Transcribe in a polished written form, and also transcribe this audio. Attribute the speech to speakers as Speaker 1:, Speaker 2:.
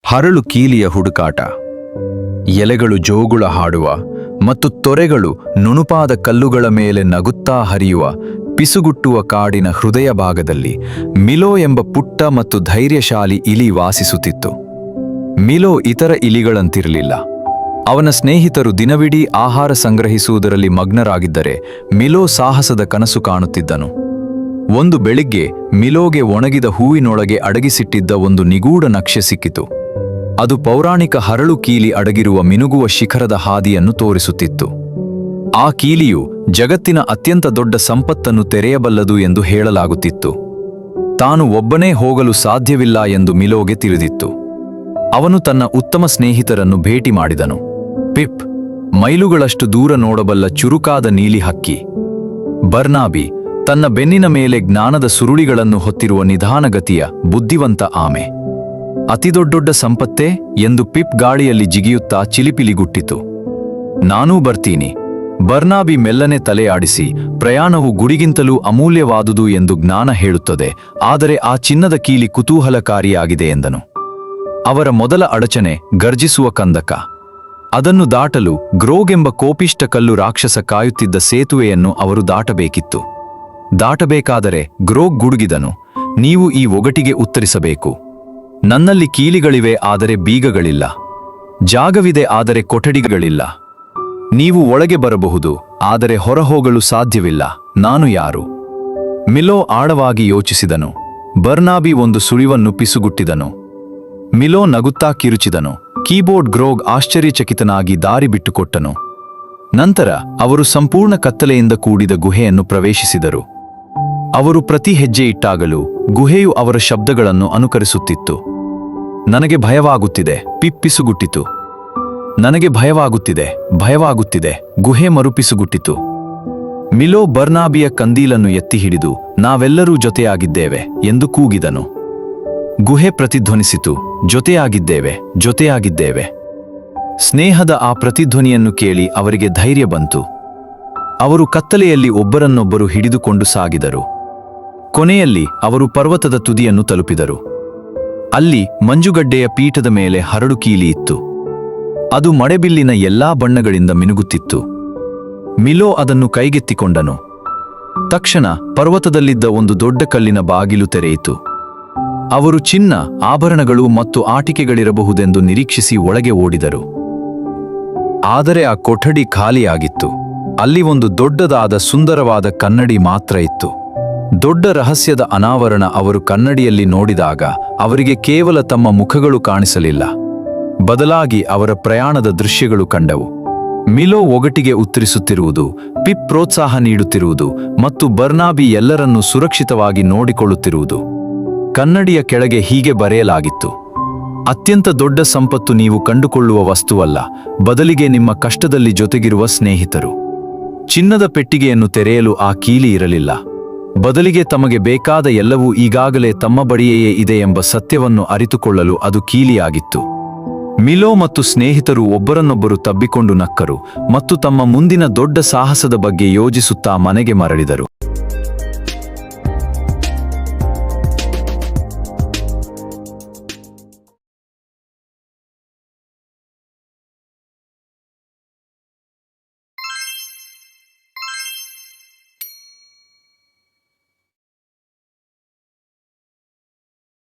Speaker 1: ಹರಳು ಕೀಲಿಯ ಹುಡುಕಾಟ. ಎಲೆಗಳು ಜೋಗುಳ ಹಾಡುವ ಮತ್ತು ತೊರೆಗಳು ನುಣುಪಾದ ಕಲ್ಲುಗಳ ಮೇಲೆ ನಗುತ್ತಾ ಹರಿಯುವ ಪಿಸುಗುಟ್ಟುವ ಕಾಡಿನ ಹೃದಯ ಭಾಗದಲ್ಲಿ ಮಿಲೋ ಎಂಬ ಪುಟ್ಟ ಮತ್ತು ಧೈರ್ಯಶಾಲಿ ಇಲಿ ವಾಸಿಸುತ್ತಿತ್ತು. ಮಿಲೋ ಇತರ ಇಲಿಗಳಂತಿರಲಿಲ್ಲ. ಅವನ ಸ್ನೇಹಿತರು ದಿನವಿಡೀ ಆಹಾರ ಸಂಗ್ರಹಿಸುವುದರಲ್ಲಿ ಮಗ್ನರಾಗಿದ್ದರೆ ಮಿಲೋ ಸಾಹಸದ ಕನಸು ಕಾಣುತ್ತಿದ್ದನು. ಒಂದು ಬೆಳಿಗ್ಗೆ ಮಿಲೋಗೆ ಒಣಗಿದ ಹೂವಿನೊಳಗೆ ಅಡಗಿಸಿಟ್ಟಿದ್ದ ಒಂದು ನಿಗೂಢ ನಕ್ಷೆ ಸಿಕ್ಕಿತು. ಅದು ಪೌರಾಣಿಕ ಹರಳು ಕೀಲಿ ಅಡಗಿರುವ ಮಿನುಗುವ ಶಿಖರದ ಹಾದಿಯನ್ನು ತೋರಿಸುತ್ತಿತ್ತು. ಆ ಕೀಲಿಯು ಜಗತ್ತಿನ ಅತ್ಯಂತ ದೊಡ್ಡ ಸಂಪತ್ತನ್ನು ತೆರೆಯಬಲ್ಲದು ಎಂದು ಹೇಳಲಾಗುತ್ತಿತ್ತು. ತಾನು ಒಬ್ಬನೇ ಹೋಗಲು ಸಾಧ್ಯವಿಲ್ಲ ಎಂದು ಮಿಲೋಗೆ ತಿಳಿದಿತ್ತು. ಅವನು ತನ್ನ ಉತ್ತಮ ಸ್ನೇಹಿತರನ್ನು ಭೇಟಿ ಮಾಡಿದನು. ಪಿಪ್, ಮೈಲುಗಳಷ್ಟು ದೂರ ನೋಡಬಲ್ಲ ಚುರುಕಾದ ನೀಲಿ ಹಕ್ಕಿ. ಬರ್ನಾಬಿ, ತನ್ನ ಬೆನ್ನಿನ ಮೇಲೆ ಜ್ಞಾನದ ಸುರುಳಿಗಳನ್ನು ಹೊತ್ತಿರುವ ನಿಧಾನಗತಿಯ ಬುದ್ಧಿವಂತ ಆಮೆ. ಅತಿದೊಡ್ಡ ಸಂಪತ್ತೇ ಎಂದು ಪಿಪ್ ಗಾಳಿಯಲ್ಲಿ ಜಿಗಿಯುತ್ತಾ ಚಿಲಿಪಿಲಿಗುಟ್ಟಿತು. ನಾನೂ ಬರ್ತೀನಿ. ಬರ್ನಾಬಿ ಮೆಲ್ಲನೆ ತಲೆ ಆಡಿಸಿ, ಪ್ರಯಾಣವು ಗುಡಿಗಿಂತಲೂ ಅಮೂಲ್ಯವಾದುದು ಎಂದು ಜ್ಞಾನ ಹೇಳುತ್ತದೆ, ಆದರೆ ಆ ಚಿನ್ನದ ಕೀಲಿ ಕುತೂಹಲಕಾರಿಯಾಗಿದೆ ಎಂದನು. ಅವರ ಮೊದಲ ಅಡಚಣೆ ಗರ್ಜಿಸುವ ಕಂದಕ. ಅದನ್ನು ದಾಟಲು ಗ್ರೋಗೆಂಬ ಕೋಪಿಷ್ಟ ಕಲ್ಲು ರಾಕ್ಷಸ ಕಾಯುತ್ತಿದ್ದ ಸೇತುವೆಯನ್ನು ಅವರು ದಾಟಬೇಕಿತ್ತು. ದಾಟಬೇಕಾದರೆ ಗ್ರೋಗ್ ಗುಡುಗಿದನು, ನೀವು ಈ ಒಗಟಿಗೆ ಉತ್ತರಿಸಬೇಕು. ನನ್ನಲ್ಲಿ ಕೀಲಿಗಳಿವೆ, ಆದರೆ ಬೀಗಗಳಿಲ್ಲ. ಜಾಗವಿದೆ, ಆದರೆ ಕೊಠಡಿಗಳಿಲ್ಲ. ನೀವು ಒಳಗೆ ಬರಬಹುದು, ಆದರೆ ಹೊರಹೋಗಲು ಸಾಧ್ಯವಿಲ್ಲ. ನಾನು ಯಾರು? ಮಿಲೋ ಆಳವಾಗಿ ಯೋಚಿಸಿದನು. ಬರ್ನಾಬಿ ಒಂದು ಸುಳಿವನ್ನು ಪಿಸುಗುಟ್ಟಿದನು. ಮಿಲೋ ನಗುತ್ತಾ ಕಿರುಚಿದನು. ಕೀಬೋರ್ಡ್ ಗ್ರೋಗ್ ಆಶ್ಚರ್ಯಚಕಿತನಾಗಿ ದಾರಿ ಬಿಟ್ಟುಕೊಟ್ಟನು. ನಂತರ ಅವರು ಸಂಪೂರ್ಣ ಕತ್ತಲೆಯಿಂದ ಕೂಡಿದ ಗುಹೆಯನ್ನು ಪ್ರವೇಶಿಸಿದರು. ಅವರು ಪ್ರತಿ ಹೆಜ್ಜೆ ಇಟ್ಟಾಗಲೂ ಗುಹೆಯು ಅವರ ಶಬ್ದಗಳನ್ನು ಅನುಕರಿಸುತ್ತಿತ್ತು. ನನಗೆ ಭಯವಾಗುತ್ತಿದೆ, ಪಿಪ್ಪಿಸುಗುಟ್ಟಿತು. ನನಗೆ ಭಯವಾಗುತ್ತಿದೆ, ಭಯವಾಗುತ್ತಿದೆ, ಗುಹೆ ಮರುಪಿಸುಗುಟ್ಟಿತು. ಮಿಲೋ ಬರ್ನಾಬಿಯ ಕಂದೀಲನ್ನು ಎತ್ತಿ ಹಿಡಿದು, ನಾವೆಲ್ಲರೂ ಜೊತೆಯಾಗಿದ್ದೇವೆ ಎಂದು ಕೂಗಿದನು. ಗುಹೆ ಪ್ರತಿಧ್ವನಿಸಿತು, ಜೊತೆಯಾಗಿದ್ದೇವೆ, ಜೊತೆಯಾಗಿದ್ದೇವೆ. ಸ್ನೇಹದ ಆ ಪ್ರತಿಧ್ವನಿಯನ್ನು ಕೇಳಿ ಅವರಿಗೆ ಧೈರ್ಯ ಬಂತು. ಅವರು ಕತ್ತಲೆಯಲ್ಲಿ ಒಬ್ಬರನ್ನೊಬ್ಬರು ಹಿಡಿದುಕೊಂಡು ಸಾಗಿದರು. ಕೊನೆಯಲ್ಲಿ ಅವರು ಪರ್ವತದ ತುದಿಯನ್ನು ತಲುಪಿದರು. ಅಲ್ಲಿ ಮಂಜುಗಡ್ಡೆಯ ಪೀಠದ ಮೇಲೆ ಹರಳು ಕೀಲಿ ಇತ್ತು. ಅದು ಮಳೆಬಿಲ್ಲಿನ ಎಲ್ಲಾ ಬಣ್ಣಗಳಿಂದ ಮಿನುಗುತ್ತಿತ್ತು. ಮಿಲೋ ಅದನ್ನು ಕೈಗೆತ್ತಿಕೊಂಡನು. ತಕ್ಷಣ ಪರ್ವತದಲ್ಲಿದ್ದ ಒಂದು ದೊಡ್ಡ ಕಲ್ಲಿನ ಬಾಗಿಲು ತೆರೆಯಿತು. ಅವರು ಚಿನ್ನ, ಆಭರಣಗಳು ಮತ್ತು ಆಟಿಕೆಗಳಿರಬಹುದೆಂದು ನಿರೀಕ್ಷಿಸಿ ಒಳಗೆ ಓಡಿದರು. ಆದರೆ ಆ ಕೊಠಡಿ ಖಾಲಿಯಾಗಿತ್ತು. ಅಲ್ಲಿ ಒಂದು ದೊಡ್ಡದಾದ ಸುಂದರವಾದ ಕನ್ನಡಿ ಮಾತ್ರ ಇತ್ತು. ದೊಡ್ಡ ರಹಸ್ಯದ ಅನಾವರಣ. ಅವರು ಕನ್ನಡಿಯಲ್ಲಿ ನೋಡಿದಾಗ ಅವರಿಗೆ ಕೇವಲ ತಮ್ಮ ಮುಖಗಳು ಕಾಣಿಸಲಿಲ್ಲ, ಬದಲಾಗಿ ಅವರ ಪ್ರಯಾಣದ ದೃಶ್ಯಗಳು ಕಂಡವು. ಮಿಲೋ ಒಗಟಿಗೆ ಉತ್ತರಿಸುತ್ತಿರುವುದು, ಪಿಪ್ ಪ್ರೋತ್ಸಾಹ ನೀಡುತ್ತಿರುವುದು ಮತ್ತು ಬರ್ನಾಬಿ ಎಲ್ಲರನ್ನೂ ಸುರಕ್ಷಿತವಾಗಿ ನೋಡಿಕೊಳ್ಳುತ್ತಿರುವುದು. ಕನ್ನಡಿಯ ಕೆಳಗೆ ಹೀಗೆ ಬರೆಯಲಾಗಿತ್ತು: ಅತ್ಯಂತ ದೊಡ್ಡ ಸಂಪತ್ತು ನೀವು ಕಂಡುಕೊಳ್ಳುವ ವಸ್ತುವಲ್ಲ, ಬದಲಿಗೆ ನಿಮ್ಮ ಕಷ್ಟದಲ್ಲಿ ಜೊತೆಗಿರುವ ಸ್ನೇಹಿತರು. ಚಿನ್ನದ ಪೆಟ್ಟಿಗೆಯನ್ನು ತೆರೆಯಲು ಆ ಕೀಲಿ ಇರಲಿಲ್ಲ, ಬದಲಿಗೆ ತಮಗೆ ಬೇಕಾದ ಎಲ್ಲವೂ ಈಗಾಗಲೇ ತಮ್ಮ ಬಳಿಯೇ ಇದೆ ಎಂಬ ಸತ್ಯವನ್ನು ಅರಿತುಕೊಳ್ಳಲು ಅದು ಕೀಲಿಯಾಗಿತ್ತು. ಮಿಲೋ ಮತ್ತು ಸ್ನೇಹಿತರು ಒಬ್ಬರನ್ನೊಬ್ಬರು ತಬ್ಬಿಕೊಂಡು ನಕ್ಕರು ಮತ್ತು ತಮ್ಮ ಮುಂದಿನ ದೊಡ್ಡ ಸಾಹಸದ ಬಗ್ಗೆ ಯೋಜಿಸುತ್ತಾ ಮನೆಗೆ ಮರಳಿದರು.